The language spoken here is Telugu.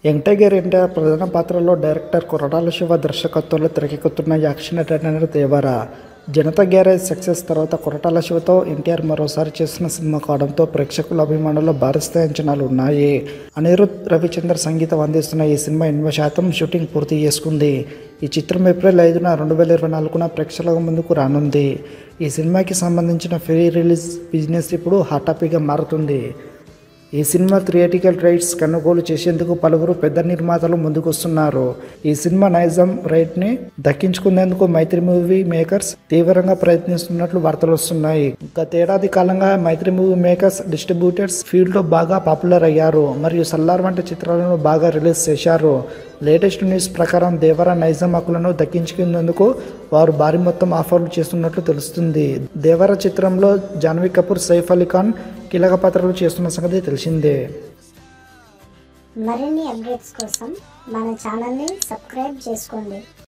యంగ్ టైగర్ ఎన్టీఆర్ ప్రధాన పాత్రలో డైరెక్టర్ కొరటాల శివ దర్శకత్వంలో తెరకెక్కుతున్న action entertainer Devara. Janata garage success తర్వాత కొరటాల శివతో ఎన్టీఆర్ మరోసారి చేస్తున్న సినిమా కావడంతో ప్రేక్షకుల అభిమానుల్లో భారీ స్థాయి అంచనాలు ఉన్నాయి. అనిరుద్ రవిచందర్ సంగీతం అందిస్తున్న ఈ సినిమా 80% షూటింగ్ పూర్తి చేసుకుంది. ఈ చిత్రం ఏప్రిల్ 5న 2024 ప్రేక్షకుల ముందుకు రానుంది. ఈ సినిమాకి సంబంధించిన ప్రీ రిలీజ్ బిజినెస్ ఇప్పుడు హాట్ టాపిక్గా మారుతుంది. ఈ సినిమా థియేట్రికల్ రైట్స్ కొనుగోలు చేసేందుకు పలువురు పెద్ద నిర్మాతలు ముందుకొస్తున్నారు. ఈ సినిమా నైజాం రైట్ని దక్కించుకునేందుకు మైత్రి మూవీ మేకర్స్ తీవ్రంగా ప్రయత్నిస్తున్నట్లు వార్తలు వస్తున్నాయి. గతేడాది కాలంగా మైత్రి మూవీ మేకర్స్ డిస్ట్రిబ్యూటర్స్ ఫీల్డ్లో బాగా పాపులర్ అయ్యారు మరియు సల్లార్ వంటి చిత్రాలను బాగా రిలీజ్ చేశారు. లేటెస్ట్ న్యూస్ ప్రకారం దేవరా నైజాం హక్కులను దక్కించుకునేందుకు వారు భారీ మొత్తం ఆఫర్లు చేస్తున్నట్లు తెలుస్తుంది. దేవరా చిత్రంలో జాన్వీ కపూర్, సైఫ్ అలీ ఖాన్ కీలక పాత్రలు చేస్తున్న సంగతి తెలిసిందే. మరిన్ని అప్డేట్స్ కోసం మన ఛానల్ని సబ్స్క్రైబ్ చేసుకోండి.